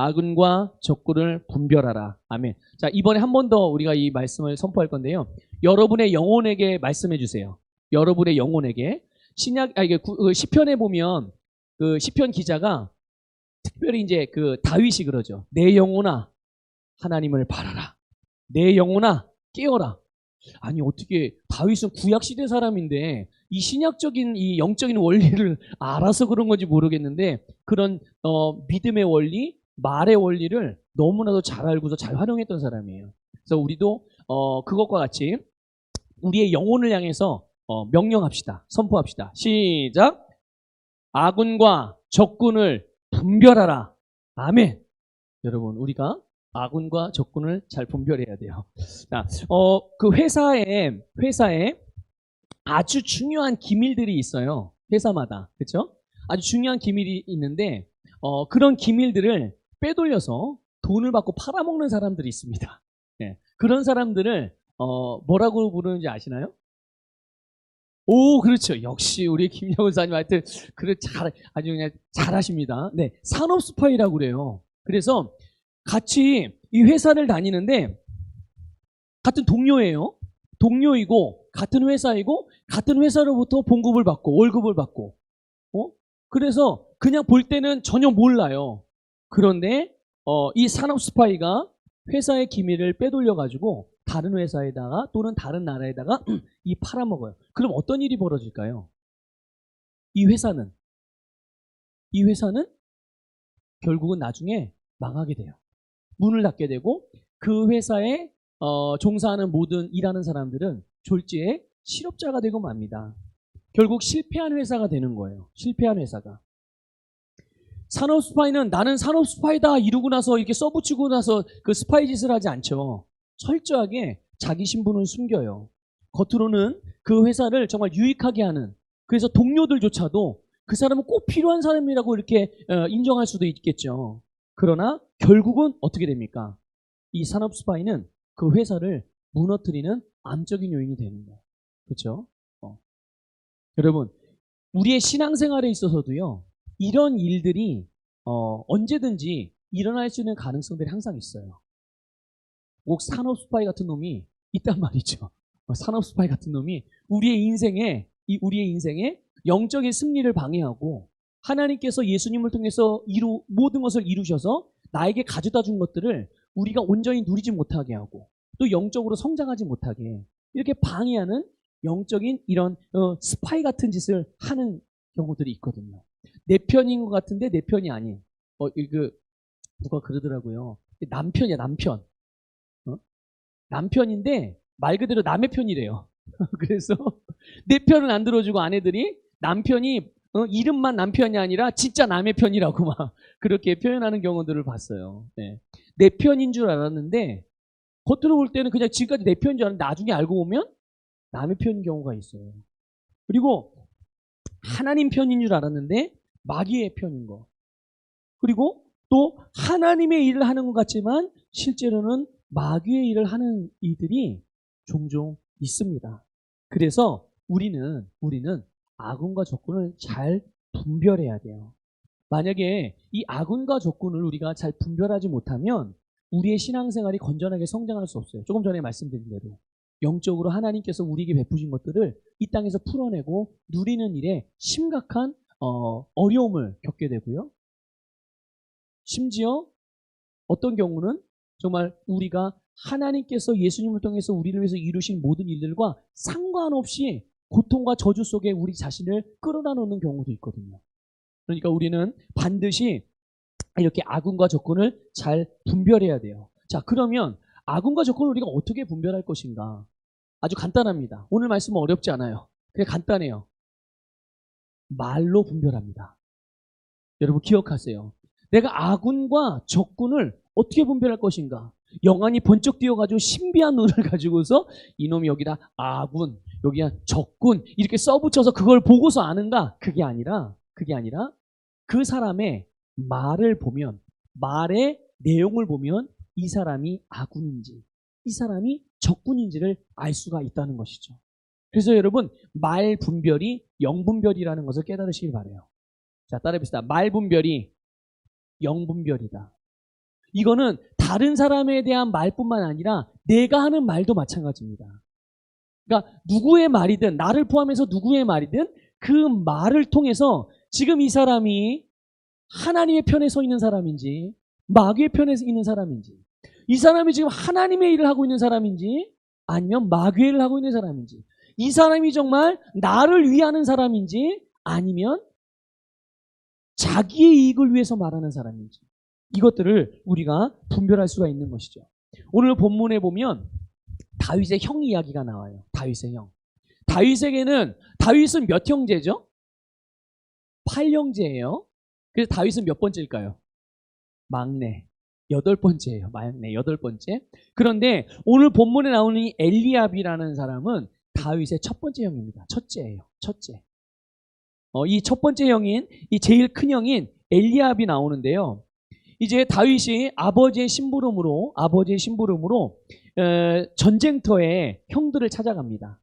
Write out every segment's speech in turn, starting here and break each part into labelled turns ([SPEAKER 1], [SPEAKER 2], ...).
[SPEAKER 1] 아군과 적군을 분별하라. 아멘. 자, 이번에 한 번 더 우리가 이 말씀을 선포할 건데요. 여러분의 영혼에게 말씀해 주세요. 여러분의 영혼에게. 시편에 보면 그 시편 기자가 특별히 이제 그 다윗이 그러죠. 내 영혼아, 하나님을 바라라. 내 영혼아, 깨어라. 아니, 어떻게 다윗은 구약 시대 사람인데 이 신약적인 이 영적인 원리를 알아서 그런 건지 모르겠는데 그런 믿음의 원리, 말의 원리를 너무나도 잘 알고서 잘 활용했던 사람이에요. 그래서 우리도 그것과 같이 우리의 영혼을 향해서 명령합시다. 선포합시다. 시작. 아군과 적군을 분별하라. 아멘. 여러분, 우리가 아군과 적군을 잘 분별해야 돼요. 자, 그 회사에 아주 중요한 기밀들이 있어요. 회사마다. 그렇죠? 아주 중요한 기밀이 있는데 그런 기밀들을 빼돌려서 돈을 받고 팔아먹는 사람들이 있습니다. 네. 그런 사람들을 뭐라고 부르는지 아시나요? 오, 그렇죠. 역시 우리 김영훈 사님 하여튼 아주 그냥 잘하십니다. 네, 산업 스파이라고 그래요. 그래서 같이 이 회사를 다니는데 같은 동료예요. 동료이고 같은 회사이고 같은 회사로부터 봉급을 받고 월급을 받고 그래서 그냥 볼 때는 전혀 몰라요. 그런데 이 산업 스파이가 회사의 기밀을 빼돌려 가지고 다른 회사에다가 또는 다른 나라에다가 이 팔아먹어요. 그럼 어떤 일이 벌어질까요? 이 회사는 결국은 나중에 망하게 돼요. 문을 닫게 되고 그 회사에 종사하는 모든 일하는 사람들은 졸지에 실업자가 되고 맙니다. 결국 실패한 회사가 되는 거예요. 실패한 회사가. 산업 스파이는 나는 산업 스파이다 이러고 나서 이렇게 써붙이고 나서 그 스파이 짓을 하지 않죠. 철저하게 자기 신분을 숨겨요. 겉으로는 그 회사를 정말 유익하게 하는, 그래서 동료들조차도 그 사람은 꼭 필요한 사람이라고 이렇게 인정할 수도 있겠죠. 그러나 결국은 어떻게 됩니까? 이 산업 스파이는 그 회사를 무너뜨리는 암적인 요인이 되는 거예요. 그렇죠? 여러분, 우리의 신앙생활에 있어서도요, 이런 일들이 언제든지 일어날 수 있는 가능성들이 항상 있어요. 꼭 산업 스파이 같은 놈이 있단 말이죠. 산업 스파이 같은 놈이 우리의 인생에 영적인 승리를 방해하고 하나님께서 예수님을 통해서 모든 것을 이루셔서 나에게 가져다 준 것들을 우리가 온전히 누리지 못하게 하고 또 영적으로 성장하지 못하게 이렇게 방해하는 영적인 이런 스파이 같은 짓을 하는 경우들이 있거든요. 내 편인 것 같은데 내 편이 아닌. 누가 그러더라고요. 남편이야, 남편. 남편인데 말 그대로 남의 편이래요. 그래서 내 편은 안 들어주고 아내들이 남편이 이름만 남편이 아니라 진짜 남의 편이라고 막 그렇게 표현하는 경우들을 봤어요. 네. 내 편인 줄 알았는데 겉으로 볼 때는 그냥 지금까지 내 편인 줄 알았는데 나중에 알고 보면 남의 편인 경우가 있어요. 그리고 하나님 편인 줄 알았는데 마귀의 편인 거. 그리고 또 하나님의 일을 하는 것 같지만 실제로는 마귀의 일을 하는 이들이 종종 있습니다. 그래서 우리는 아군과 적군을 잘 분별해야 돼요. 만약에 이 아군과 적군을 우리가 잘 분별하지 못하면 우리의 신앙생활이 건전하게 성장할 수 없어요. 조금 전에 말씀드린 대로 영적으로 하나님께서 우리에게 베푸신 것들을 이 땅에서 풀어내고 누리는 일에 심각한 어려움을 겪게 되고요. 심지어 어떤 경우는 정말 우리가 하나님께서 예수님을 통해서 우리를 위해서 이루신 모든 일들과 상관없이 고통과 저주 속에 우리 자신을 끌어다 놓는 경우도 있거든요. 그러니까 우리는 반드시 이렇게 아군과 적군을 잘 분별해야 돼요. 자, 그러면 아군과 적군을 우리가 어떻게 분별할 것인가? 아주 간단합니다. 오늘 말씀은 어렵지 않아요. 그냥 간단해요. 말로 분별합니다. 여러분 기억하세요. 내가 아군과 적군을 어떻게 분별할 것인가? 영안이 번쩍 뛰어가지고 신비한 눈을 가지고서 이놈이 여기다 아군, 여기다 적군 이렇게 써붙여서 그걸 보고서 아는가? 그게 아니라 그 사람의 말을 보면, 말의 내용을 보면 이 사람이 아군인지 이 사람이 적군인지를 알 수가 있다는 것이죠. 그래서 여러분 말 분별이 영분별이라는 것을 깨달으시길 바라요. 자, 따라해봅시다. 말 분별이 영분별이다. 이거는 다른 사람에 대한 말뿐만 아니라 내가 하는 말도 마찬가지입니다. 그러니까 누구의 말이든, 나를 포함해서 누구의 말이든 그 말을 통해서 지금 이 사람이 하나님의 편에 서 있는 사람인지 마귀의 편에 있는 사람인지, 이 사람이 지금 하나님의 일을 하고 있는 사람인지 아니면 마귀의 일을 하고 있는 사람인지, 이 사람이 정말 나를 위하는 사람인지 아니면 자기의 이익을 위해서 말하는 사람인지, 이것들을 우리가 분별할 수가 있는 것이죠. 오늘 본문에 보면 다윗의 형 이야기가 나와요. 다윗의 형. 다윗은 몇 형제죠? 8형제예요. 그래서 다윗은 몇 번째일까요? 막내. 8번째예요. 막내 8번째. 그런데 오늘 본문에 나오는 이 엘리압이라는 사람은 다윗의 첫 번째 형입니다. 첫째예요. 첫째. 이 첫 번째 형인, 이 제일 큰 형인 엘리압이 나오는데요. 이제 다윗이 아버지의 심부름으로 전쟁터에 형들을 찾아갑니다.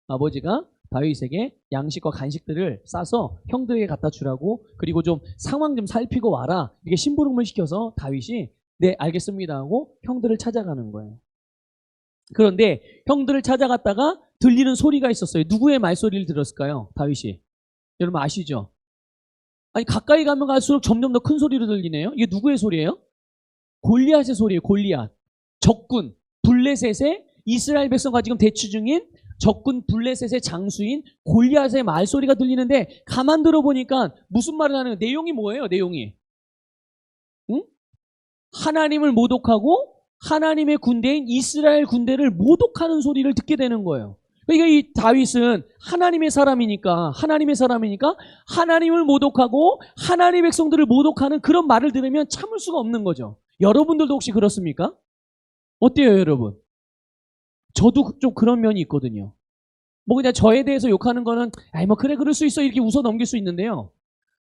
[SPEAKER 1] 아버지가 다윗에게 양식과 간식들을 싸서 형들에게 갖다 주라고, 그리고 좀 상황 좀 살피고 와라, 이렇게 심부름을 시켜서 다윗이 네 알겠습니다 하고 형들을 찾아가는 거예요. 그런데 형들을 찾아갔다가 들리는 소리가 있었어요. 누구의 말소리를 들었을까요? 다윗이. 여러분 아시죠? 아니 가까이 가면 갈수록 점점 더 큰 소리로 들리네요. 이게 누구의 소리예요? 골리앗의 소리예요. 골리앗. 적군 블레셋의, 이스라엘 백성과 지금 대치 중인 적군 블레셋의 장수인 골리앗의 말소리가 들리는데, 가만 들어보니까 무슨 말을 하는 거예요? 내용이 뭐예요? 내용이 응? 하나님을 모독하고 하나님의 군대인 이스라엘 군대를 모독하는 소리를 듣게 되는 거예요. 그러니까 이 다윗은 하나님의 사람이니까 하나님을 모독하고 하나님의 백성들을 모독하는 그런 말을 들으면 참을 수가 없는 거죠. 여러분들도 혹시 그렇습니까? 어때요, 여러분? 저도 좀 그런 면이 있거든요. 뭐 그냥 저에 대해서 욕하는 거는 아이 뭐 그래 그럴 수 있어 이렇게 웃어 넘길 수 있는데요.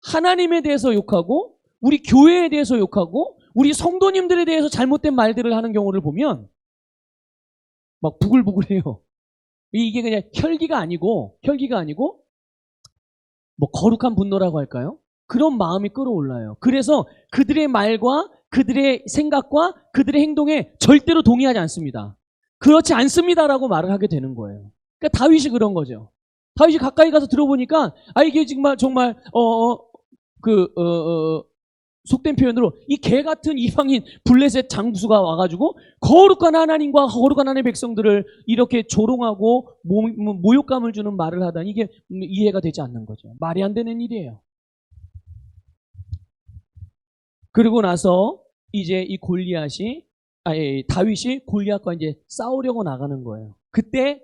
[SPEAKER 1] 하나님에 대해서 욕하고 우리 교회에 대해서 욕하고 우리 성도님들에 대해서 잘못된 말들을 하는 경우를 보면 막 부글부글해요. 이게 그냥 혈기가 아니고 뭐 거룩한 분노라고 할까요? 그런 마음이 끌어올라요. 그래서 그들의 말과 그들의 생각과 그들의 행동에 절대로 동의하지 않습니다. 그렇지 않습니다라고 말을 하게 되는 거예요. 그러니까 다윗이 그런 거죠. 다윗이 가까이 가서 들어보니까 이게 정말 속된 표현으로 이 개 같은 이방인 블레셋 장수가 와가지고 거룩한 하나님과 거룩한 하나님의 백성들을 이렇게 조롱하고 모욕감을 주는 말을 하다니, 이게 이해가 되지 않는 거죠. 말이 안 되는 일이에요. 그리고 나서 이제 이 다윗이 골리앗과 이제 싸우려고 나가는 거예요. 그때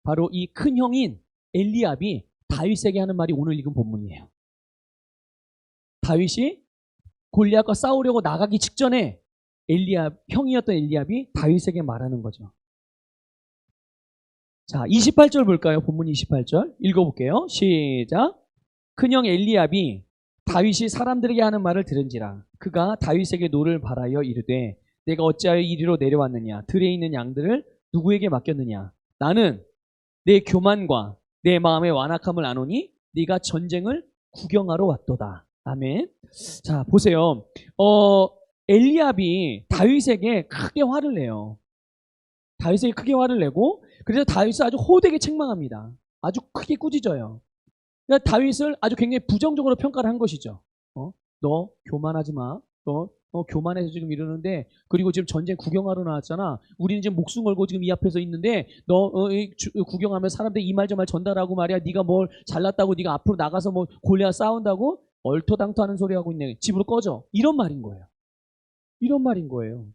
[SPEAKER 1] 바로 이 큰 형인 엘리압이 다윗에게 하는 말이 오늘 읽은 본문이에요. 다윗이 골리앗과 싸우려고 나가기 직전에 형이었던 엘리압이 다윗에게 말하는 거죠. 자, 28절 볼까요? 본문 28절 읽어볼게요. 시작. 큰형 엘리압이 다윗이 사람들에게 하는 말을 들은지라 그가 다윗에게 노를 바라여 이르되 내가 어찌하여 이리로 내려왔느냐? 들에 있는 양들을 누구에게 맡겼느냐? 나는 내 교만과 내 마음의 완악함을 아노니 네가 전쟁을 구경하러 왔도다. 아멘. 자, 보세요. 엘리압이 다윗에게 크게 화를 내요. 다윗에게 크게 화를 내고, 그래서 다윗을 아주 호되게 책망합니다. 아주 크게 꾸짖어요. 그러니까 다윗을 아주 굉장히 부정적으로 평가를 한 것이죠. 너 교만하지 마. 너 교만해서 지금 이러는데, 그리고 지금 전쟁 구경하러 나왔잖아. 우리는 지금 목숨 걸고 지금 이 앞에서 있는데 너 구경하면 사람들 이 말 저 말 전달하고 말이야. 네가 뭘 잘났다고 네가 앞으로 나가서 뭐 골리앗 싸운다고 얼토당토하는 소리 하고 있네. 집으로 꺼져. 이런 말인 거예요. 이런 말인 거예요.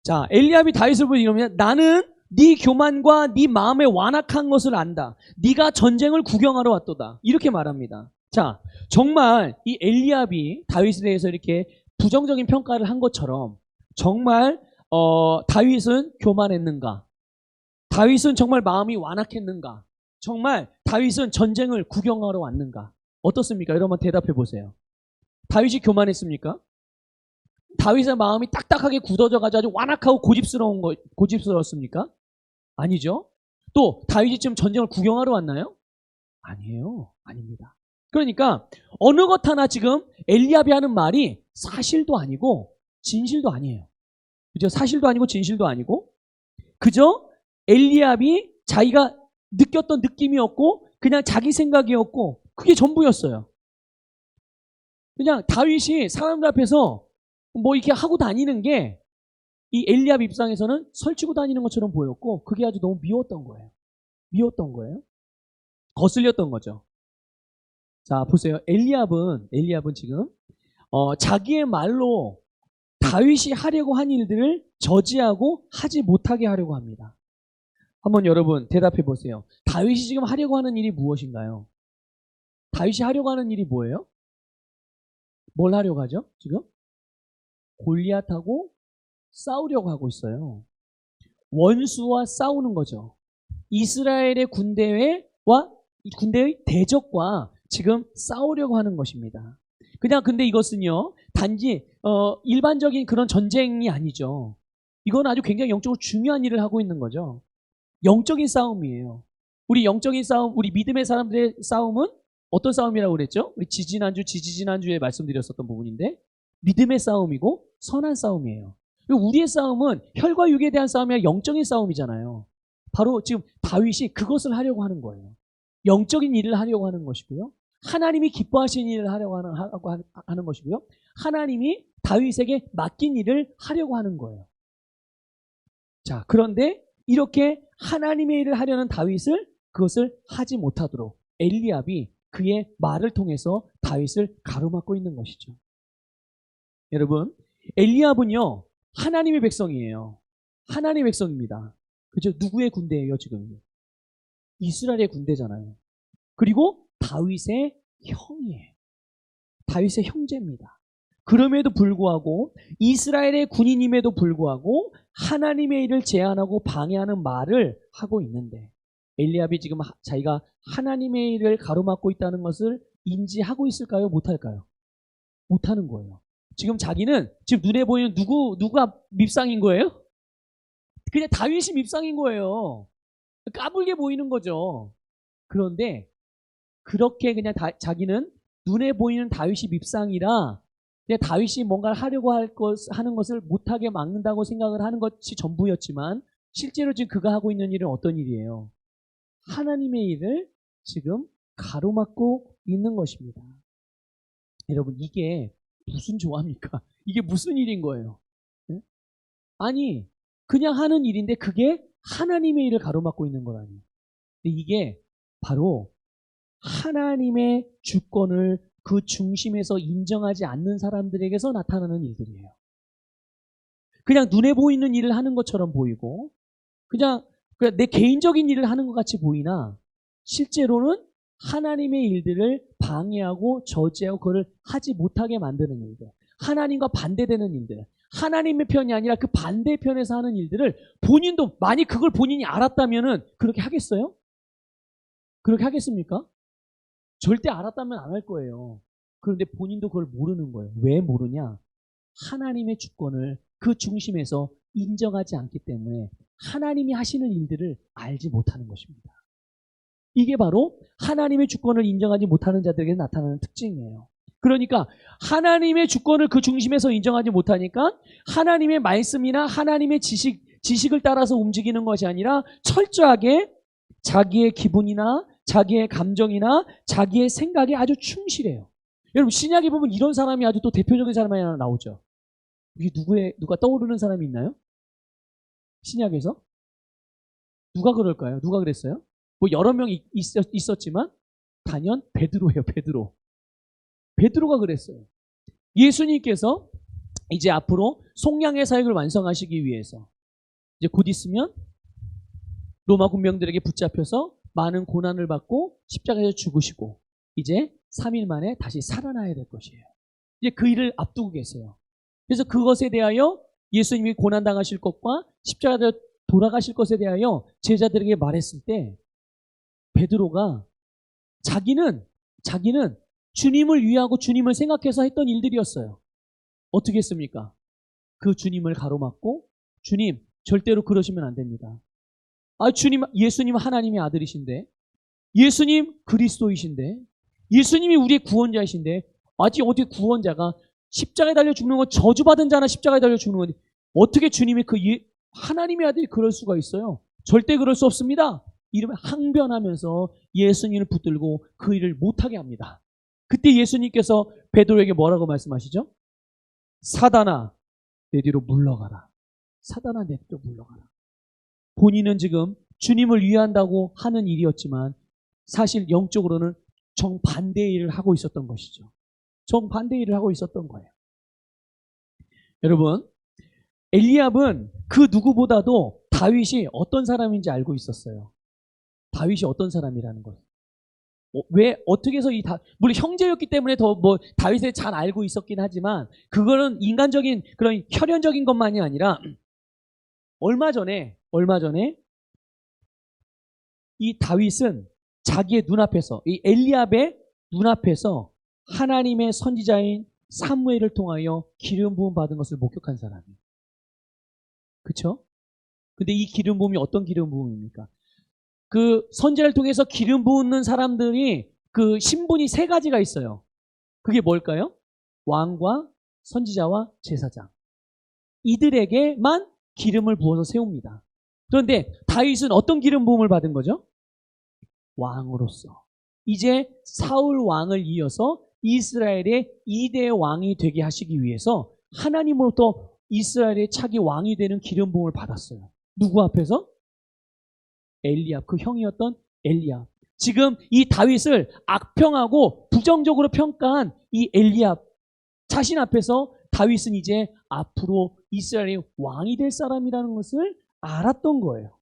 [SPEAKER 1] 자, 엘리압이 다윗을 보고 이러면 나는 네 교만과 네 마음에 완악한 것을 안다. 네가 전쟁을 구경하러 왔도다. 이렇게 말합니다. 자, 정말 이 엘리압이 다윗에 대해서 이렇게 부정적인 평가를 한 것처럼 정말 다윗은 교만했는가? 다윗은 정말 마음이 완악했는가? 정말 다윗은 전쟁을 구경하러 왔는가? 어떻습니까? 여러분 대답해 보세요. 다윗이 교만했습니까? 다윗의 마음이 딱딱하게 굳어져가지고 아주 완악하고 고집스러웠습니까? 아니죠. 또 다윗이 지금 전쟁을 구경하러 왔나요? 아니에요. 아닙니다. 그러니까 어느 것 하나 지금 엘리압이 하는 말이 사실도 아니고 진실도 아니에요. 그죠? 사실도 아니고 진실도 아니고 그저 엘리압이 자기가 느꼈던 느낌이었고 그냥 자기 생각이었고 그게 전부였어요. 그냥 다윗이 사람들 앞에서 뭐 이렇게 하고 다니는 게 이 엘리압 입장에서는 설치고 다니는 것처럼 보였고 그게 아주 너무 미웠던 거예요. 미웠던 거예요. 거슬렸던 거죠. 자, 보세요. 엘리압은 지금 자기의 말로 다윗이 하려고 한 일들을 저지하고 하지 못하게 하려고 합니다. 한번 여러분 대답해 보세요. 다윗이 지금 하려고 하는 일이 무엇인가요? 다윗이 하려고 하는 일이 뭐예요? 뭘 하려고 하죠? 지금? 골리앗하고 싸우려고 하고 있어요. 원수와 싸우는 거죠. 이스라엘의 군대의 대적과 지금 싸우려고 하는 것입니다. 그냥 근데 이것은요 단지 일반적인 그런 전쟁이 아니죠. 이건 아주 굉장히 영적으로 중요한 일을 하고 있는 거죠. 영적인 싸움이에요. 우리 영적인 싸움, 우리 믿음의 사람들의 싸움은 어떤 싸움이라고 그랬죠? 우리 지지난주에 말씀드렸었던 부분인데 믿음의 싸움이고 선한 싸움이에요. 그리고 우리의 싸움은 혈과 육에 대한 싸움이 아니라 영적인 싸움이잖아요. 바로 지금 다윗이 그것을 하려고 하는 거예요. 영적인 일을 하려고 하는 것이고요. 하나님이 기뻐하시는 일을 하려고 하는 것이고요. 하나님이 다윗에게 맡긴 일을 하려고 하는 거예요. 자, 그런데 이렇게 하나님의 일을 하려는 다윗을 그것을 하지 못하도록 엘리압이 그의 말을 통해서 다윗을 가로막고 있는 것이죠. 여러분, 엘리압은요 하나님의 백성이에요. 하나님의 백성입니다. 그죠? 누구의 군대예요 지금? 이스라엘의 군대잖아요. 그리고 다윗의 형이에요. 다윗의 형제입니다. 그럼에도 불구하고 이스라엘의 군인임에도 불구하고 하나님의 일을 제한하고 방해하는 말을 하고 있는데 엘리압이 지금 자기가 하나님의 일을 가로막고 있다는 것을 인지하고 있을까요? 못할까요? 못하는 거예요. 지금 자기는 지금 눈에 보이는 누가 밉상인 거예요? 그냥 다윗이 밉상인 거예요. 까불게 보이는 거죠. 그런데 그렇게 그냥 자기는 눈에 보이는 다윗이 밉상이라 그냥 다윗이 뭔가를 하려고 하는 것을 못하게 막는다고 생각을 하는 것이 전부였지만 실제로 지금 그가 하고 있는 일은 어떤 일이에요? 하나님의 일을 지금 가로막고 있는 것입니다. 여러분 이게 무슨 조합입니까? 이게 무슨 일인 거예요? 네? 아니 그냥 하는 일인데 그게 하나님의 일을 가로막고 있는 거라니. 근데 이게 바로 하나님의 주권을 그 중심에서 인정하지 않는 사람들에게서 나타나는 일들이에요. 그냥 눈에 보이는 일을 하는 것처럼 보이고 그냥 내 개인적인 일을 하는 것 같이 보이나 실제로는 하나님의 일들을 방해하고 저지하고 그걸 하지 못하게 만드는 일들, 하나님과 반대되는 일들, 하나님의 편이 아니라 그 반대편에서 하는 일들을 본인도 만약 그걸 본인이 알았다면은 그렇게 하겠어요? 그렇게 하겠습니까? 절대 알았다면 안 할 거예요. 그런데 본인도 그걸 모르는 거예요. 왜 모르냐? 하나님의 주권을 그 중심에서 인정하지 않기 때문에 하나님이 하시는 일들을 알지 못하는 것입니다. 이게 바로 하나님의 주권을 인정하지 못하는 자들에게 나타나는 특징이에요. 그러니까 하나님의 주권을 그 중심에서 인정하지 못하니까 하나님의 말씀이나 하나님의 지식을 따라서 움직이는 것이 아니라 철저하게 자기의 기분이나 자기의 감정이나 자기의 생각에 아주 충실해요. 여러분 신약에 보면 이런 사람이 아주 또 대표적인 사람이 하나 나오죠. 이게 누가 떠오르는 사람이 있나요? 신약에서? 누가 그럴까요? 누가 그랬어요? 뭐 여러 명이 있었지만 단연 베드로예요. 베드로가 그랬어요. 예수님께서 이제 앞으로 속량의 사역을 완성하시기 위해서 이제 곧 있으면 로마 군병들에게 붙잡혀서 많은 고난을 받고 십자가에서 죽으시고 이제 3일 만에 다시 살아나야 될 것이에요. 이제 그 일을 앞두고 계세요. 그래서 그것에 대하여 예수님이 고난당하실 것과 십자가에 돌아가실 것에 대하여 제자들에게 말했을 때 베드로가 자기는 주님을 위하고 주님을 생각해서 했던 일들이었어요. 어떻게 했습니까? 그 주님을 가로막고 주님 절대로 그러시면 안 됩니다. 예수님 하나님의 아들이신데 예수님 그리스도이신데 예수님이 우리의 구원자이신데 아직 어떻게 구원자가 십자가에 달려 죽는 건 저주받은 자나 십자가에 달려 죽는 건데 어떻게 주님이 하나님의 아들이 그럴 수가 있어요? 절대 그럴 수 없습니다. 이러면 항변하면서 예수님을 붙들고 그 일을 못하게 합니다. 그때 예수님께서 베드로에게 뭐라고 말씀하시죠? 사단아 내 뒤로 물러가라. 사단아 내 뒤로 물러가라. 본인은 지금 주님을 위한다고 하는 일이었지만 사실 영적으로는 정반대의 일을 하고 있었던 것이죠. 정반대의 일을 하고 있었던 거예요. 여러분, 엘리압은 그 누구보다도 다윗이 어떤 사람인지 알고 있었어요. 다윗이 어떤 사람이라는 걸. 왜 어떻게 해서 물론 형제였기 때문에 더 다윗을 잘 알고 있었긴 하지만 그거는 인간적인 그런 혈연적인 것만이 아니라 얼마 전에 이 다윗은 자기의 눈앞에서 이 엘리압의 눈앞에서 하나님의 선지자인 사무엘을 통하여 기름 부음 받은 것을 목격한 사람이에요. 그렇죠? 근데 이 기름 부음이 어떤 기름 부음입니까? 그 선지자를 통해서 기름 부은 사람들이 그 신분이 세 가지가 있어요. 그게 뭘까요? 왕과 선지자와 제사장. 이들에게만 기름을 부어서 세웁니다. 그런데 다윗은 어떤 기름 부음을 받은 거죠? 왕으로서. 이제 사울 왕을 이어서 이스라엘의 2대 왕이 되게 하시기 위해서 하나님으로부터 이스라엘의 차기 왕이 되는 기름 부음을 받았어요. 누구 앞에서? 엘리압, 그 형이었던 엘리압. 지금 이 다윗을 악평하고 부정적으로 평가한 이 엘리압 자신 앞에서 다윗은 이제 앞으로 이스라엘의 왕이 될 사람이라는 것을 알았던 거예요.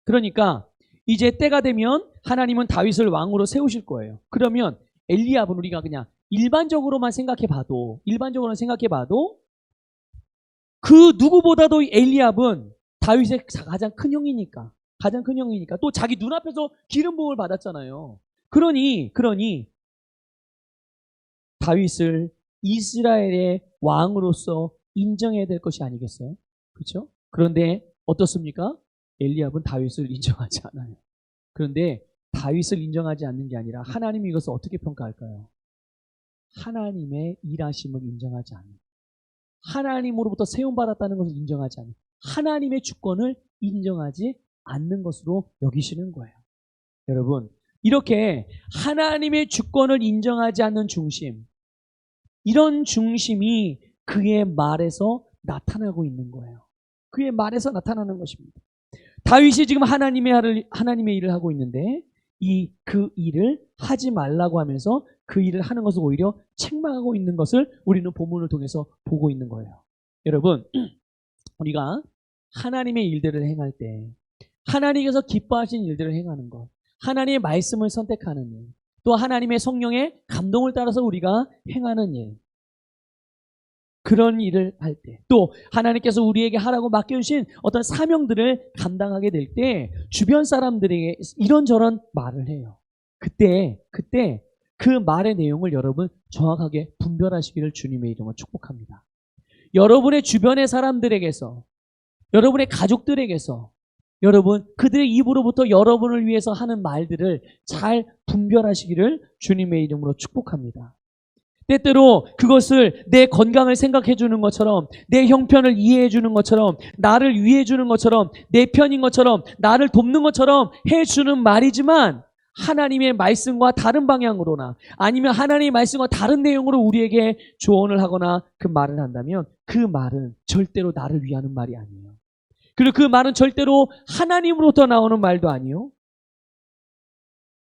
[SPEAKER 1] 그러니까 이제 때가 되면 하나님은 다윗을 왕으로 세우실 거예요. 그러면 엘리압은 우리가 그냥 일반적으로만 생각해 봐도 그 누구보다도 엘리압은 다윗의 가장 큰 형이니까 또 자기 눈앞에서 기름 부음을 받았잖아요. 그러니 다윗을 이스라엘의 왕으로서 인정해야 될 것이 아니겠어요? 그렇죠? 그런데 어떻습니까? 엘리압은 다윗을 인정하지 않아요. 그런데 다윗을 인정하지 않는 게 아니라 하나님이 이것을 어떻게 평가할까요? 하나님의 일하심을 인정하지 않는, 하나님으로부터 세움받았다는 것을 인정하지 않는, 하나님의 주권을 인정하지 않는 것으로 여기시는 거예요. 여러분, 이렇게 하나님의 주권을 인정하지 않는 중심, 이런 중심이 그의 말에서 나타나고 있는 거예요. 그의 말에서 나타나는 것입니다. 다윗이 지금 하나님의 일을 하고 있는데 그 일을 하지 말라고 하면서 그 일을 하는 것을 오히려 책망하고 있는 것을 우리는 본문을 통해서 보고 있는 거예요. 여러분, 우리가 하나님의 일들을 행할 때 하나님께서 기뻐하시는 일들을 행하는 것, 하나님의 말씀을 선택하는 일, 또 하나님의 성령의 감동을 따라서 우리가 행하는 일, 그런 일을 할 때, 또 하나님께서 우리에게 하라고 맡겨주신 어떤 사명들을 감당하게 될 때 주변 사람들에게 이런저런 말을 해요. 그때 그 말의 내용을 여러분 정확하게 분별하시기를 주님의 이름으로 축복합니다. 여러분의 주변의 사람들에게서, 여러분의 가족들에게서, 여러분 그들의 입으로부터 여러분을 위해서 하는 말들을 잘 분별하시기를 주님의 이름으로 축복합니다. 때때로 그것을 내 건강을 생각해 주는 것처럼, 내 형편을 이해해 주는 것처럼, 나를 위해 주는 것처럼, 내 편인 것처럼, 나를 돕는 것처럼 해주는 말이지만 하나님의 말씀과 다른 방향으로나 아니면 하나님의 말씀과 다른 내용으로 우리에게 조언을 하거나 그 말을 한다면 그 말은 절대로 나를 위하는 말이 아니에요. 그리고 그 말은 절대로 하나님으로부터 나오는 말도 아니에요.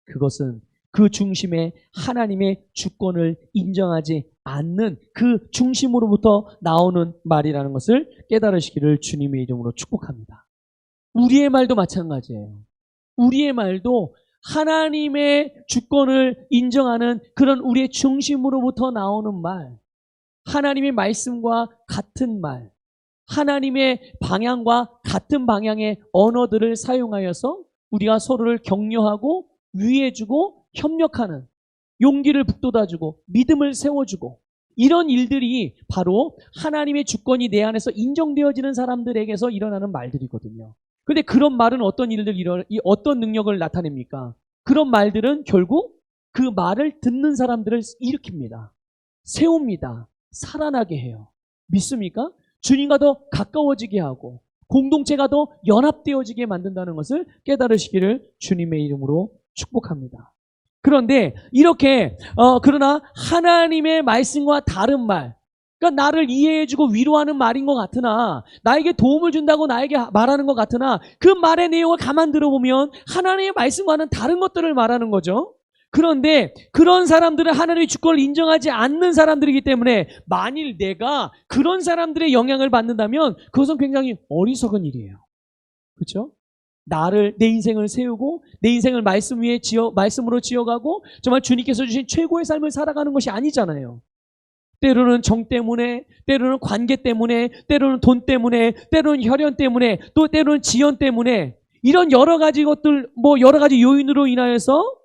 [SPEAKER 1] 그것은 그 중심에 하나님의 주권을 인정하지 않는 그 중심으로부터 나오는 말이라는 것을 깨달으시기를 주님의 이름으로 축복합니다. 우리의 말도 마찬가지예요. 우리의 말도 하나님의 주권을 인정하는 그런 우리의 중심으로부터 나오는 말, 하나님의 말씀과 같은 말, 하나님의 방향과 같은 방향의 언어들을 사용하여서 우리가 서로를 격려하고 위해주고 협력하는, 용기를 북돋아주고 믿음을 세워주고, 이런 일들이 바로 하나님의 주권이 내 안에서 인정되어지는 사람들에게서 일어나는 말들이거든요. 그런데 그런 말은 어떤 어떤 능력을 나타냅니까? 그런 말들은 결국 그 말을 듣는 사람들을 일으킵니다. 세웁니다. 살아나게 해요. 믿습니까? 주님과 더 가까워지게 하고 공동체가 더 연합되어지게 만든다는 것을 깨달으시기를 주님의 이름으로 축복합니다. 그런데 이렇게 그러나 하나님의 말씀과 다른 말, 그러니까 나를 이해해주고 위로하는 말인 것 같으나, 나에게 도움을 준다고 나에게 말하는 것 같으나 그 말의 내용을 가만 들어보면 하나님의 말씀과는 다른 것들을 말하는 거죠. 그런데 그런 사람들은 하나님의 주권을 인정하지 않는 사람들이기 때문에 만일 내가 그런 사람들의 영향을 받는다면 그것은 굉장히 어리석은 일이에요. 그렇죠? 내 인생을 세우고 내 인생을 말씀으로 지어가고 정말 주님께서 주신 최고의 삶을 살아가는 것이 아니잖아요. 때로는 정 때문에, 때로는 관계 때문에, 때로는 돈 때문에, 때로는 혈연 때문에, 또 때로는 지연 때문에, 이런 여러 가지 것들, 여러 가지 요인으로 인하여서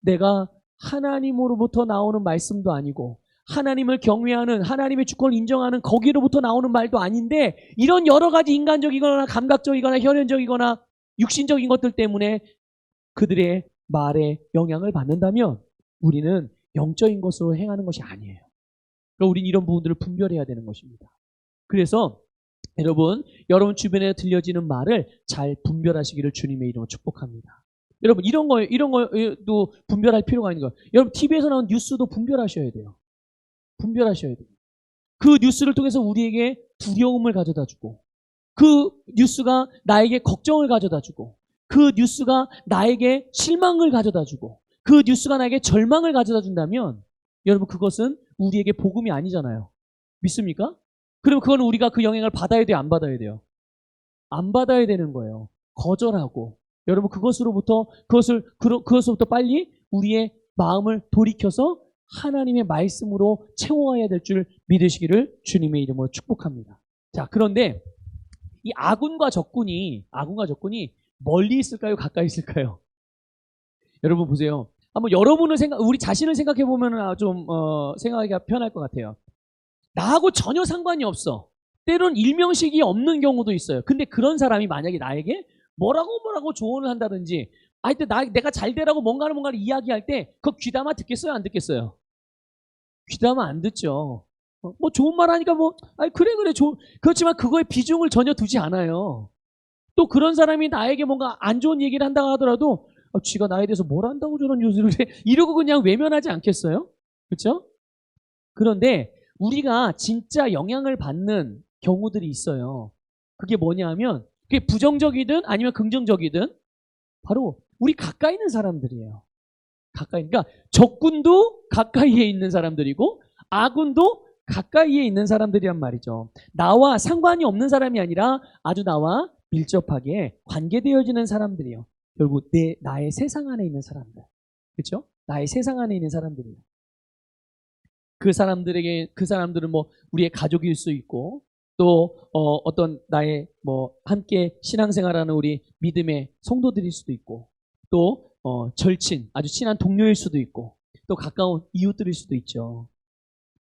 [SPEAKER 1] 내가 하나님으로부터 나오는 말씀도 아니고 하나님을 경외하는, 하나님의 주권을 인정하는 거기로부터 나오는 말도 아닌데, 이런 여러 가지 인간적이거나 감각적이거나 혈연적이거나 육신적인 것들 때문에 그들의 말에 영향을 받는다면 우리는 영적인 것으로 행하는 것이 아니에요. 그러니까 우리는 이런 부분들을 분별해야 되는 것입니다. 그래서 여러분 주변에 들려지는 말을 잘 분별하시기를 주님의 이름으로 축복합니다. 여러분 이런 거도 분별할 필요가 있는 거예요. 여러분 TV에서 나온 뉴스도 분별하셔야 돼요. 분별하셔야 돼요. 그 뉴스를 통해서 우리에게 두려움을 가져다주고, 그 뉴스가 나에게 걱정을 가져다주고, 그 뉴스가 나에게 실망을 가져다주고, 그 뉴스가 나에게 절망을 가져다 준다면 여러분 그것은 우리에게 복음이 아니잖아요. 믿습니까? 그럼 그건 우리가 그 영향을 받아야 돼요? 안 받아야 돼요? 안 받아야 되는 거예요. 거절하고 여러분 그것으로부터 빨리 우리의 마음을 돌이켜서 하나님의 말씀으로 채워야 될 줄 믿으시기를 주님의 이름으로 축복합니다. 자, 그런데 이 아군과 적군이 멀리 있을까요? 가까이 있을까요? 여러분 보세요. 한번 우리 자신을 생각해 보면 좀 생각하기가 편할 것 같아요. 나하고 전혀 상관이 없어. 때로는 일명식이 없는 경우도 있어요. 근데 그런 사람이 만약에 나에게 뭐라고 조언을 한다든지, 하여튼 내가 잘 되라고 뭔가를 이야기할 때 그거 귀담아 듣겠어요? 안 듣겠어요? 귀담아 안 듣죠. 좋은 말 하니까 그래 그렇지만 그거에 비중을 전혀 두지 않아요. 또 그런 사람이 나에게 뭔가 안 좋은 얘기를 한다고 하더라도 쥐가 나에 대해서 뭘 안다고 저런 뉴스를 해? 이러고 그냥 외면하지 않겠어요? 그렇죠? 그런데 우리가 진짜 영향을 받는 경우들이 있어요. 그게 뭐냐면 그게 부정적이든 아니면 긍정적이든 바로 우리 가까이 있는 사람들이에요. 그러니까 적군도 가까이에 있는 사람들이고 아군도 가까이에 있는 사람들이란 말이죠. 나와 상관이 없는 사람이 아니라 아주 나와 밀접하게 관계되어지는 사람들이요. 결국 나의 세상 안에 있는 사람들. 그렇죠? 나의 세상 안에 있는 사람들이에요. 그 사람들은 우리의 가족일 수 있고, 또 어떤 나의 함께 신앙생활하는 우리 믿음의 성도들일 수도 있고, 또 절친, 아주 친한 동료일 수도 있고, 또 가까운 이웃들일 수도 있죠.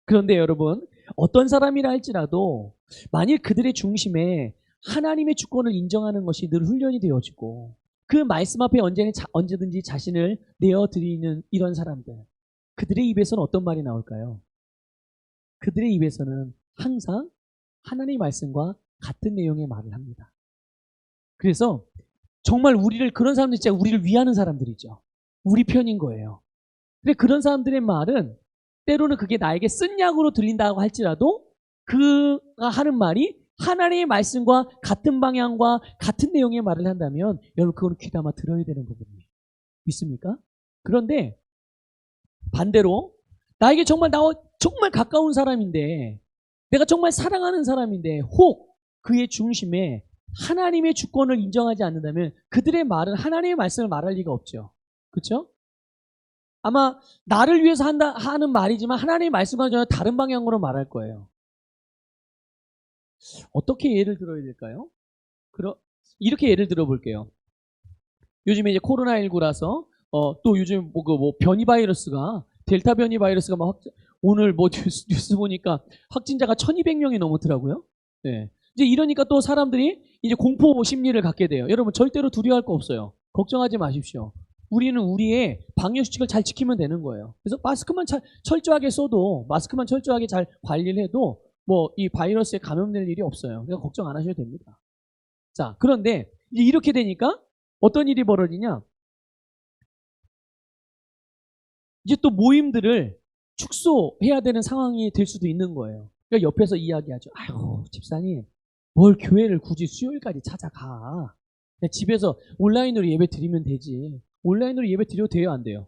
[SPEAKER 1] 그런데 여러분, 어떤 사람이라 할지라도 만일 그들의 중심에 하나님의 주권을 인정하는 것이 늘 훈련이 되어지고 그 말씀 앞에 언제든지 자신을 내어드리는 이런 사람들, 그들의 입에서는 어떤 말이 나올까요? 그들의 입에서는 항상 하나님의 말씀과 같은 내용의 말을 합니다. 그래서 정말 그런 사람들 진짜 우리를 위하는 사람들이죠. 우리 편인 거예요. 근데 그런 사람들의 말은 때로는 그게 나에게 쓴 약으로 들린다고 할지라도 그가 하는 말이 하나님의 말씀과 같은 방향과 같은 내용의 말을 한다면 여러분 그거는 귀담아 들어야 되는 부분이에요. 믿습니까? 그런데 반대로 나에게 정말 가까운 사람인데, 내가 정말 사랑하는 사람인데 혹 그의 중심에 하나님의 주권을 인정하지 않는다면 그들의 말은 하나님의 말씀을 말할 리가 없죠. 그렇죠? 아마 나를 위해서 하는 말이지만 하나님의 말씀과는 전혀 다른 방향으로 말할 거예요. 어떻게 예를 들어야 될까요? 이렇게 예를 들어볼게요. 요즘에 이제 코로나19라서 또 요즘 변이 바이러스가 델타 변이 바이러스가 오늘 뉴스 보니까 확진자가 1200명이 넘었더라고요. 네. 이제 이러니까 또 사람들이 이제 공포 심리를 갖게 돼요. 여러분 절대로 두려워할 거 없어요. 걱정하지 마십시오. 우리는 우리의 방역수칙을 잘 지키면 되는 거예요. 그래서 마스크만 철저하게 써도, 마스크만 철저하게 잘 관리를 해도 뭐 이 바이러스에 감염될 일이 없어요. 그러니까 걱정 안 하셔도 됩니다. 자, 그런데 이제 이렇게 되니까 어떤 일이 벌어지냐? 이제 또 모임들을 축소해야 되는 상황이 될 수도 있는 거예요. 그러니까 옆에서 이야기하죠. 아유, 집사님, 뭘 교회를 굳이 수요일까지 찾아가. 그냥 집에서 온라인으로 예배 드리면 되지. 온라인으로 예배 드려도 돼요, 안 돼요?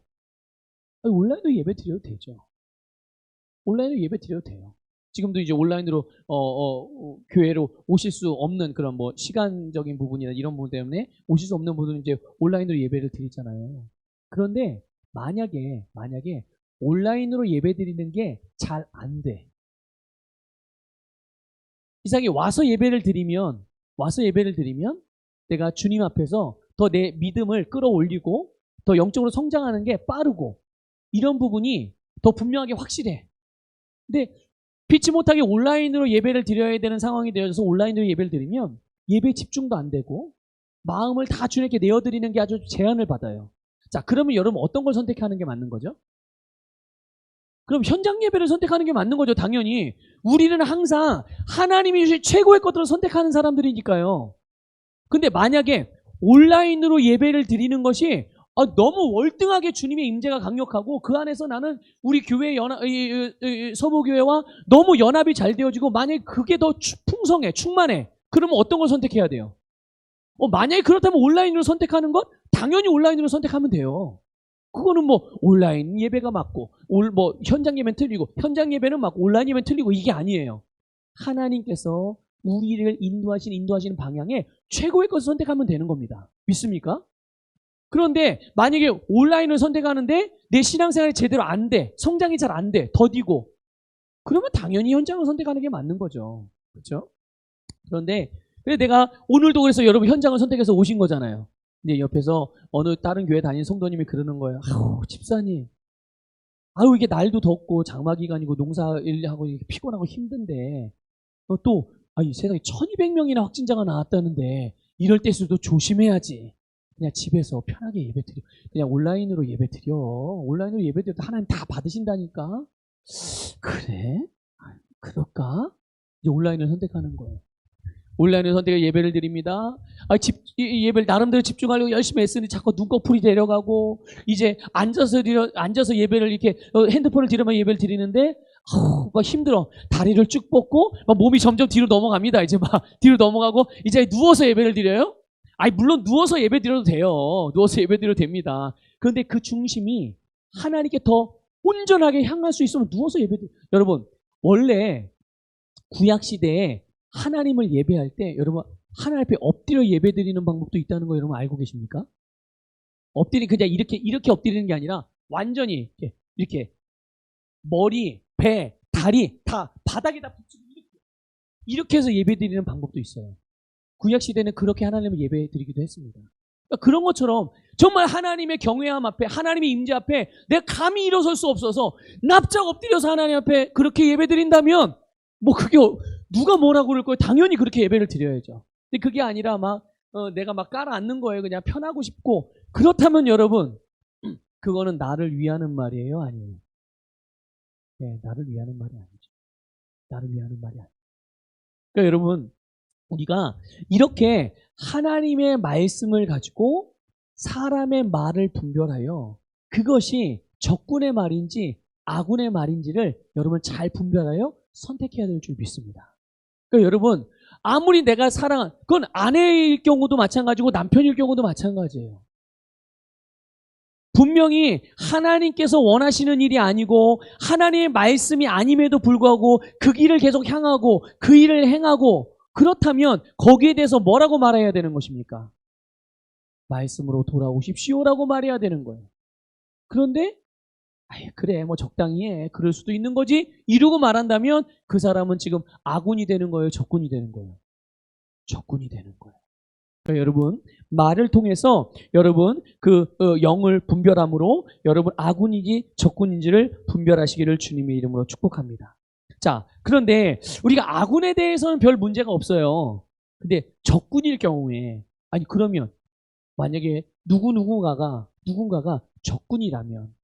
[SPEAKER 1] 아니, 온라인으로 예배 드려도 되죠. 온라인으로 예배 드려도 돼요. 지금도 이제 온라인으로 교회로 오실 수 없는 그런 뭐 시간적인 부분이나 이런 부분 때문에 오실 수 없는 분들은 이제 온라인으로 예배를 드리잖아요. 그런데 만약에 온라인으로 예배 드리는 게 잘 안 돼. 이상하게 와서 예배를 드리면 내가 주님 앞에서 더 내 믿음을 끌어올리고 더 영적으로 성장하는 게 빠르고 이런 부분이 더 분명하게 확실해. 근데 피치 못하게 온라인으로 예배를 드려야 되는 상황이 되어져서 온라인으로 예배를 드리면 예배 집중도 안 되고 마음을 다 주님께 내어드리는 게 아주 제한을 받아요. 자, 그러면 여러분 어떤 걸 선택하는 게 맞는 거죠? 그럼 현장 예배를 선택하는 게 맞는 거죠, 당연히. 우리는 항상 하나님이 주신 최고의 것들을 선택하는 사람들이니까요. 근데 만약에 온라인으로 예배를 드리는 것이 너무 월등하게 주님의 임재가 강력하고 그 안에서 나는 우리 교회 서부교회와 너무 연합이 잘 되어지고 만약에 그게 더 풍성해, 충만해. 그러면 어떤 걸 선택해야 돼요? 만약에 그렇다면 온라인으로 선택하는 것? 당연히 온라인으로 선택하면 돼요. 그거는 뭐 온라인 예배가 맞고 뭐 현장 예배는 틀리고 현장 예배는 맞고 온라인 예배는 틀리고 이게 아니에요. 하나님께서 우리를 인도하시는 방향에 최고의 것을 선택하면 되는 겁니다. 믿습니까? 그런데 만약에 온라인을 선택하는데 내 신앙생활이 제대로 안 돼, 성장이 잘 안 돼, 더디고 그러면 당연히 현장을 선택하는 게 맞는 거죠. 그렇죠? 그런데 내가 오늘도 그래서 여러분 현장을 선택해서 오신 거잖아요. 근데 옆에서 어느 다른 교회 다니는 성도님이 그러는 거예요. 아유, 집사님. 아유, 이게 날도 덥고 장마기간이고 농사일하고 피곤하고 힘든데 또 이 세상에 1200명이나 확진자가 나왔다는데 이럴 때일수록 조심해야지. 그냥 집에서 편하게 예배드려. 그냥 온라인으로 예배드려. 온라인으로 예배드려도 하나님 다 받으신다니까. 그래? 그럴까? 이제 온라인을 선택하는 거예요. 온라인을 선택해 예배를 드립니다. 예배를 나름대로 집중하려고 열심히 애쓰는데 자꾸 눈꺼풀이 내려가고 이제 앉아서 예배를 이렇게 핸드폰을 들으면 예배를 드리는데 막 힘들어. 다리를 쭉 뻗고 막 몸이 점점 뒤로 넘어갑니다. 이제 막 뒤로 넘어가고 이제 누워서 예배를 드려요. 물론 누워서 예배 드려도 돼요. 누워서 예배 드려도 됩니다. 그런데 그 중심이 하나님께 더 온전하게 향할 수 있으면 누워서 예배 드려요. 여러분, 원래 구약 시대에 하나님을 예배할 때 여러분 하나님 앞에 엎드려 예배 드리는 방법도 있다는 거 여러분 알고 계십니까? 그냥 이렇게 엎드리는 게 아니라 완전히 이렇게 머리, 배, 다리 다 바닥에다 붙이고 이렇게 해서 예배 드리는 방법도 있어요. 구약 시대는 그렇게 하나님을 예배 드리기도 했습니다. 그러니까 그런 것처럼 정말 하나님의 경외함 앞에 하나님의 임재 앞에 내가 감히 일어설 수 없어서 납작 엎드려서 하나님 앞에 그렇게 예배 드린다면 뭐 그게 누가 뭐라고 그럴 거예요? 당연히 그렇게 예배를 드려야죠. 근데 그게 아니라 내가 깔아앉는 거예요. 그냥 편하고 싶고. 그렇다면 여러분, 그거는 나를 위하는 말이에요? 아니에요? 네, 나를 위하는 말이 아니죠. 나를 위하는 말이 아니에요. 그러니까 여러분, 우리가 이렇게 하나님의 말씀을 가지고 사람의 말을 분별하여 그것이 적군의 말인지 아군의 말인지를 여러분 잘 분별하여 선택해야 될 줄 믿습니다. 그러니까 여러분, 아무리 내가 그건 아내일 경우도 마찬가지고 남편일 경우도 마찬가지예요. 분명히 하나님께서 원하시는 일이 아니고 하나님의 말씀이 아님에도 불구하고 그 길을 계속 향하고 그 일을 행하고 그렇다면 거기에 대해서 뭐라고 말해야 되는 것입니까? 말씀으로 돌아오십시오라고 말해야 되는 거예요. 그런데 그래 뭐 적당히 해. 그럴 수도 있는 거지. 이러고 말한다면 그 사람은 지금 아군이 되는 거예요? 적군이 되는 거예요? 적군이 되는 거예요. 그러니까 여러분 말을 통해서 여러분 영을 분별함으로 여러분 아군인지 적군인지를 분별하시기를 주님의 이름으로 축복합니다. 자, 그런데 우리가 아군에 대해서는 별 문제가 없어요. 근데 적군일 경우에 그러면 만약에 누구누구가가 누군가가 적군이라면,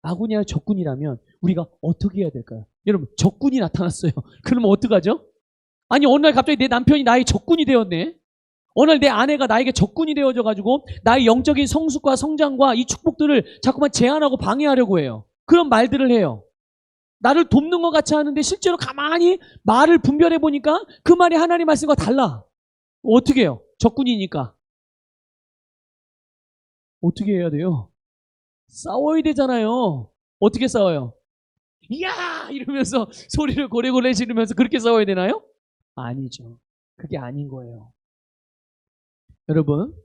[SPEAKER 1] 아군이 아니라 적군이라면 우리가 어떻게 해야 될까요? 여러분, 적군이 나타났어요. 그러면 어떡하죠? 아니, 어느 날 갑자기 내 남편이 나의 적군이 되었네. 어느 날 내 아내가 나에게 적군이 되어져가지고 나의 영적인 성숙과 성장과 이 축복들을 자꾸만 제한하고 방해하려고 해요. 그런 말들을 해요. 나를 돕는 것 같이 하는데 실제로 가만히 말을 분별해 보니까 그 말이 하나님 말씀과 달라. 어떻게 해요? 적군이니까. 어떻게 해야 돼요? 싸워야 되잖아요. 어떻게 싸워요? 이야! 이러면서 소리를 고래고래 지르면서 그렇게 싸워야 되나요? 아니죠. 그게 아닌 거예요. 여러분,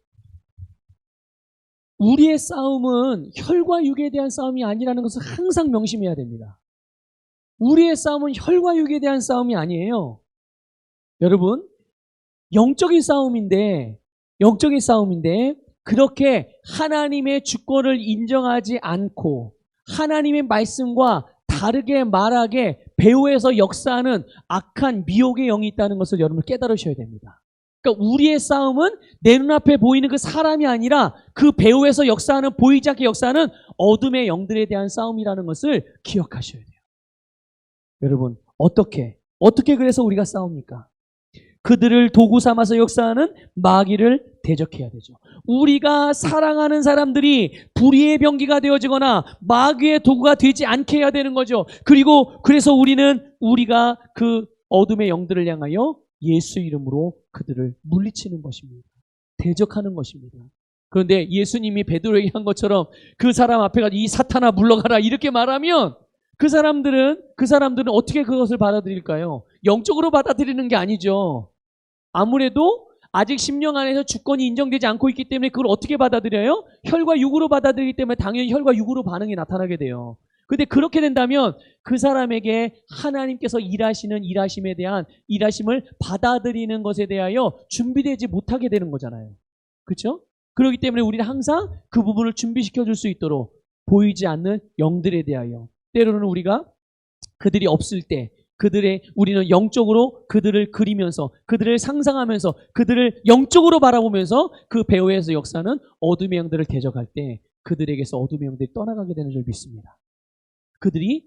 [SPEAKER 1] 우리의 싸움은 혈과 육에 대한 싸움이 아니라는 것을 항상 명심해야 됩니다. 우리의 싸움은 혈과 육에 대한 싸움이 아니에요. 여러분, 영적인 싸움인데 그렇게 하나님의 주권을 인정하지 않고 하나님의 말씀과 다르게 말하게 배후에서 역사하는 악한 미혹의 영이 있다는 것을 여러분 깨달으셔야 됩니다. 그러니까 우리의 싸움은 내 눈앞에 보이는 그 사람이 아니라 그 배후에서 역사하는, 보이지 않게 역사하는 어둠의 영들에 대한 싸움이라는 것을 기억하셔야 돼요. 여러분, 어떻게 그래서 우리가 싸웁니까? 그들을 도구 삼아서 역사하는 마귀를 대적해야 되죠. 우리가 사랑하는 사람들이 불의의 병기가 되어지거나 마귀의 도구가 되지 않게 해야 되는 거죠. 그래서 우리가 그 어둠의 영들을 향하여 예수 이름으로 그들을 물리치는 것입니다. 대적하는 것입니다. 그런데 예수님이 베드로에게 한 것처럼 그 사람 앞에 가서 이 사탄아 물러가라 이렇게 말하면 그 사람들은 어떻게 그것을 받아들일까요? 영적으로 받아들이는 게 아니죠. 아무래도 아직 심령 안에서 주권이 인정되지 않고 있기 때문에 그걸 어떻게 받아들여요? 혈과 육으로 받아들이기 때문에 당연히 혈과 육으로 반응이 나타나게 돼요. 근데 그렇게 된다면 그 사람에게 하나님께서 일하시는 일하심을 받아들이는 것에 대하여 준비되지 못하게 되는 거잖아요. 그렇죠? 그렇기 때문에 우리는 항상 그 부분을 준비시켜 줄 수 있도록 보이지 않는 영들에 대하여 때로는 우리가 그들이 없을 때 우리는 영적으로 그들을 그리면서 그들을 상상하면서 그들을 영적으로 바라보면서 그 배후에서 역사는 어둠의 영들을 대적할 때 그들에게서 어둠의 영들이 떠나가게 되는 줄 믿습니다. 그들이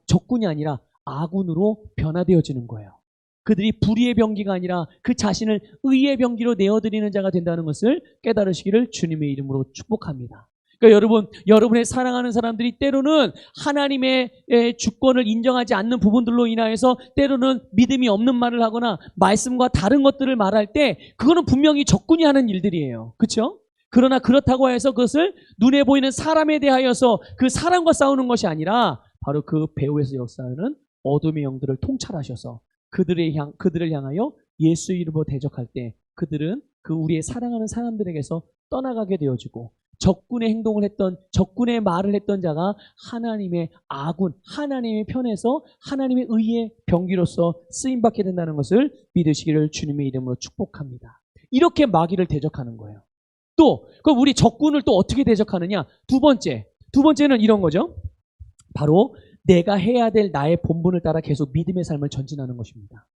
[SPEAKER 1] 적군이 아니라 아군으로 변화되어지는 거예요. 그들이 불의의 병기가 아니라 그 자신을 의의 병기로 내어드리는 자가 된다는 것을 깨달으시기를 주님의 이름으로 축복합니다. 그러니까 여러분의 사랑하는 사람들이 때로는 하나님의 주권을 인정하지 않는 부분들로 인하여서 때로는 믿음이 없는 말을 하거나 말씀과 다른 것들을 말할 때 그거는 분명히 적군이 하는 일들이에요. 그렇죠? 그러나 그렇다고 해서 그것을 눈에 보이는 사람에 대하여서 그 사람과 싸우는 것이 아니라 바로 그 배후에서 역사하는 어둠의 영들을 통찰하셔서 그들을 향하여 예수 이름으로 대적할 때 그들은 그 우리의 사랑하는 사람들에게서 떠나가게 되어지고 적군의 행동을 했던, 적군의 말을 했던 자가 하나님의 아군, 하나님의 편에서 하나님의 의의 병기로서 쓰임받게 된다는 것을 믿으시기를 주님의 이름으로 축복합니다. 이렇게 마귀를 대적하는 거예요. 그럼 우리 적군을 또 어떻게 대적하느냐? 두 번째는 이런 거죠. 바로 내가 해야 될 나의 본분을 따라 계속 믿음의 삶을 전진하는 것입니다.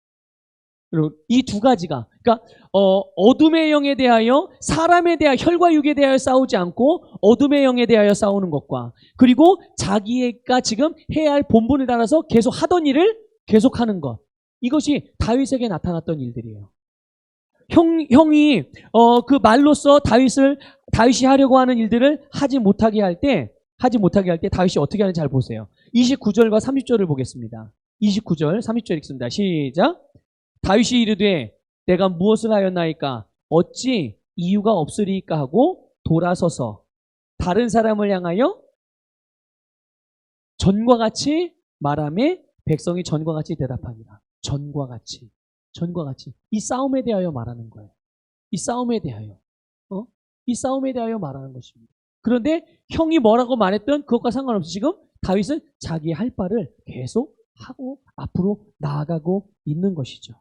[SPEAKER 1] 이 두 가지가, 그러니까 어둠의 영에 대하여 사람에 대하여 혈과 육에 대하여 싸우지 않고 어둠의 영에 대하여 싸우는 것과 그리고 자기가 지금 해야 할 본분을 따라서 계속 하던 일을 계속하는 것, 이것이 다윗에게 나타났던 일들이에요. 형이 그 말로써 다윗이 하려고 하는 일들을 하지 못하게 할 때 다윗이 어떻게 하는지 잘 보세요. 29절과 30절을 보겠습니다. 29절 30절 읽습니다. 시작. 다윗이 이르되 내가 무엇을 하였나이까 어찌 이유가 없으리까 하고 돌아서서 다른 사람을 향하여 전과 같이 말하매 백성이 전과 같이 대답하니라. 전과 같이 이 싸움에 대하여 말하는 거예요. 이 싸움에 대하여 말하는 것입니다. 그런데 형이 뭐라고 말했던 그것과 상관없이 지금 다윗은 자기의 할 바를 계속 하고 앞으로 나아가고 있는 것이죠.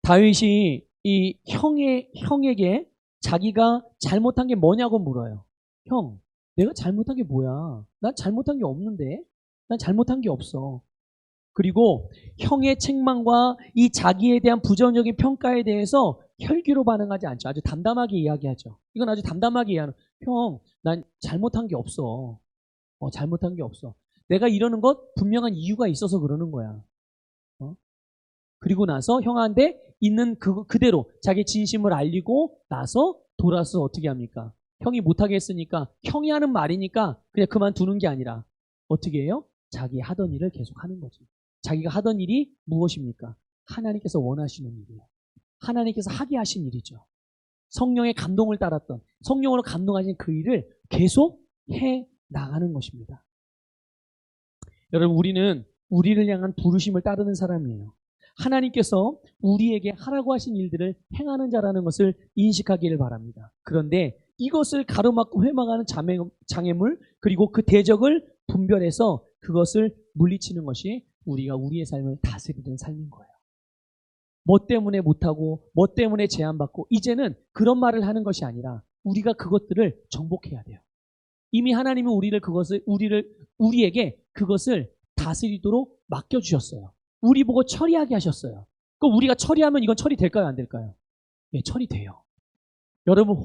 [SPEAKER 1] 다윗이 이 형에게 자기가 잘못한 게 뭐냐고 물어요. 형, 내가 잘못한 게 뭐야? 난 잘못한 게 없는데? 난 잘못한 게 없어. 그리고 형의 책망과 이 자기에 대한 부정적인 평가에 대해서 혈기로 반응하지 않죠. 아주 담담하게 이야기하죠. 이건 아주 담담하게 이야기하는, 형, 난 잘못한 게 없어. 잘못한 게 없어. 내가 이러는 것 분명한 이유가 있어서 그러는 거야. 그리고 나서 형한테 있는 그대로 자기 진심을 알리고 나서 돌아서 어떻게 합니까? 형이 못하게 했으니까, 형이 하는 말이니까 그냥 그만두는 게 아니라 어떻게 해요? 자기 하던 일을 계속 하는 거죠. 자기가 하던 일이 무엇입니까? 하나님께서 원하시는 일이에요. 하나님께서 하게 하신 일이죠. 성령의 감동을 따랐던, 성령으로 감동하신 그 일을 계속 해 나가는 것입니다. 여러분, 우리는 우리를 향한 부르심을 따르는 사람이에요. 하나님께서 우리에게 하라고 하신 일들을 행하는 자라는 것을 인식하기를 바랍니다. 그런데 이것을 가로막고 회망하는 장애물, 그리고 그 대적을 분별해서 그것을 물리치는 것이 우리가 우리의 삶을 다스리는 삶인 거예요. 뭐 때문에 못하고 뭐 때문에 제한받고, 이제는 그런 말을 하는 것이 아니라 우리가 그것들을 정복해야 돼요. 이미 하나님은 우리에게 그것을 다스리도록 맡겨주셨어요. 우리 보고 처리하게 하셨어요. 그럼 우리가 처리하면 이건 처리될까요? 안 될까요? 네, 처리돼요. 여러분,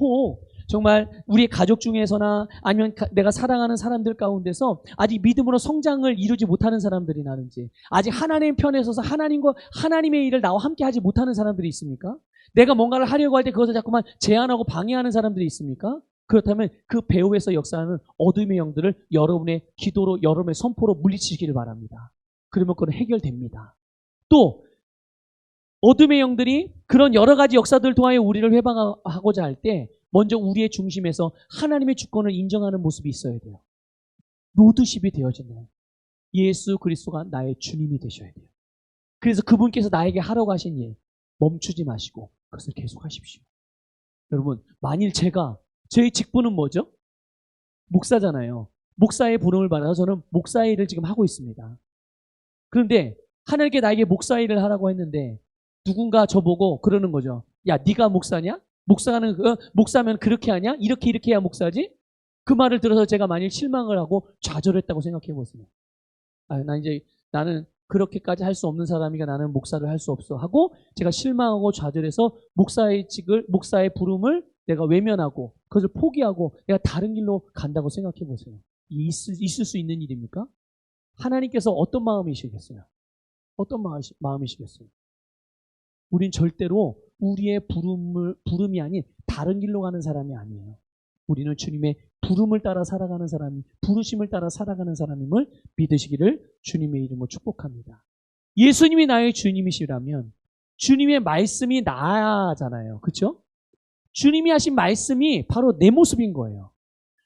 [SPEAKER 1] 정말 우리 가족 중에서나 아니면 내가 사랑하는 사람들 가운데서 아직 믿음으로 성장을 이루지 못하는 사람들이나든지, 아직 하나님 편에 서서 하나님의 일을 나와 함께 하지 못하는 사람들이 있습니까? 내가 뭔가를 하려고 할 때 그것을 자꾸만 제한하고 방해하는 사람들이 있습니까? 그렇다면 그 배후에서 역사하는 어둠의 영들을 여러분의 기도로, 여러분의 선포로 물리치기를 바랍니다. 그러면 그건 해결됩니다. 또 어둠의 영들이 그런 여러 가지 역사들을 통하여 우리를 회방하고자 할 때 먼저 우리의 중심에서 하나님의 주권을 인정하는 모습이 있어야 돼요. 로드십이 되어지는, 예수 그리스도가 나의 주님이 되셔야 돼요. 그래서 그분께서 나에게 하라고 하신 일 멈추지 마시고 그것을 계속하십시오. 여러분, 만일 저희 직분은 뭐죠? 목사잖아요. 목사의 부름을 받아서 저는 목사의 일을 지금 하고 있습니다. 그런데 하나님께 나에게 목사 일을 하라고 했는데 누군가 저보고 그러는 거죠. 야, 네가 목사냐? 목사면 그렇게 하냐? 이렇게 해야 목사지? 그 말을 들어서 제가 만일 실망을 하고 좌절했다고 생각해 보세요. 나는 그렇게까지 할 수 없는 사람이니까 나는 목사를 할 수 없어 하고 제가 실망하고 좌절해서 목사의 부름을 내가 외면하고 그것을 포기하고 내가 다른 길로 간다고 생각해 보세요. 있을 수 있는 일입니까? 하나님께서 어떤 마음이시겠어요? 어떤 마음이시겠어요? 우린 절대로 우리의 부름이 아닌 다른 길로 가는 사람이 아니에요. 우리는 주님의 부름을 따라 살아가는 사람이, 부르심을 따라 살아가는 사람임을 믿으시기를 주님의 이름으로 축복합니다. 예수님이 나의 주님이시라면 주님의 말씀이 나잖아요. 그렇죠? 주님이 하신 말씀이 바로 내 모습인 거예요.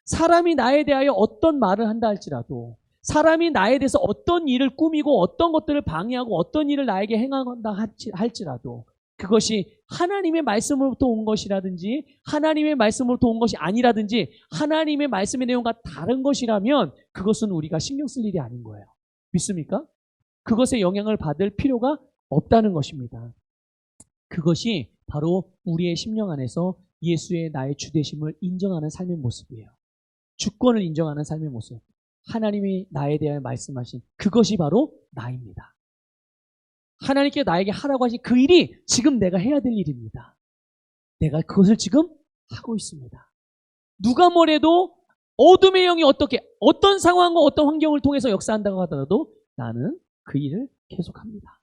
[SPEAKER 1] 사람이 나에 대하여 어떤 말을 한다 할지라도, 사람이 나에 대해서 어떤 일을 꾸미고 어떤 것들을 방해하고 어떤 일을 나에게 행한다 할지라도 그것이 하나님의 말씀으로부터 온 것이라든지 하나님의 말씀으로부터 온 것이 아니라든지 하나님의 말씀의 내용과 다른 것이라면 그것은 우리가 신경 쓸 일이 아닌 거예요. 믿습니까? 그것에 영향을 받을 필요가 없다는 것입니다. 그것이 바로 우리의 심령 안에서 예수의 나의 주되심을 인정하는 삶의 모습이에요. 주권을 인정하는 삶의 모습. 하나님이 나에 대하여 말씀하신 그것이 바로 나입니다. 하나님께 나에게 하라고 하신 그 일이 지금 내가 해야 될 일입니다. 내가 그것을 지금 하고 있습니다. 누가 뭐래도 어둠의 영이 어떤 상황과 어떤 환경을 통해서 역사한다고 하더라도 나는 그 일을 계속합니다.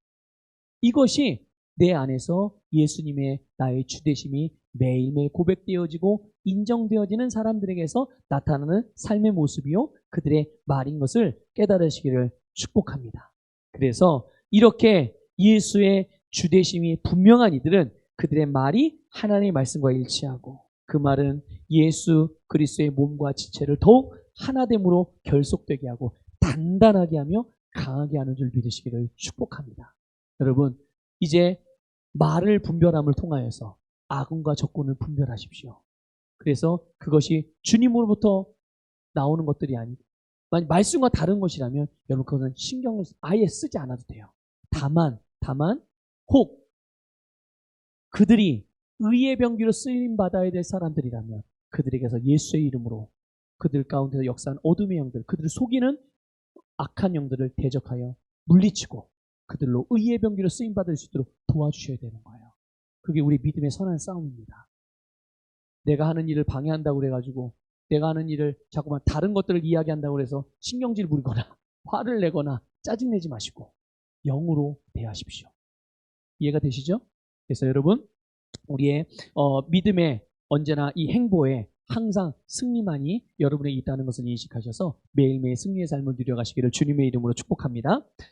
[SPEAKER 1] 이것이 내 안에서 예수님의 나의 주되심이 매일매일 고백되어지고 인정되어지는 사람들에게서 나타나는 삶의 모습이요 그들의 말인 것을 깨달으시기를 축복합니다. 그래서 이렇게 예수의 주되심이 분명한 이들은 그들의 말이 하나님의 말씀과 일치하고 그 말은 예수 그리스도의 몸과 지체를 더욱 하나됨으로 결속되게 하고 단단하게 하며 강하게 하는 줄 믿으시기를 축복합니다. 여러분, 이제 말을 분별함을 통하여서 아군과 적군을 분별하십시오. 그래서 그것이 주님으로부터 나오는 것들이 아니고 만약 말씀과 다른 것이라면 여러분 그것은 신경을 아예 쓰지 않아도 돼요. 다만 혹 그들이 의의 병기로 쓰임받아야 될 사람들이라면 그들에게서 예수의 이름으로 그들 가운데서 역사한 어둠의 영들, 그들을 속이는 악한 영들을 대적하여 물리치고 그들로 의의 병기로 쓰임받을 수 있도록 도와주셔야 되는 거예요. 그게 우리 믿음의 선한 싸움입니다. 내가 하는 일을 방해한다고 그래가지고 내가 하는 일을 자꾸만 다른 것들을 이야기한다고 해서 신경질 부리거나 화를 내거나 짜증내지 마시고 영으로 대하십시오. 이해가 되시죠? 그래서 여러분 우리의 믿음에 언제나 이 행보에 항상 승리만이 여러분에게 있다는 것을 인식하셔서 매일매일 승리의 삶을 누려가시기를 주님의 이름으로 축복합니다.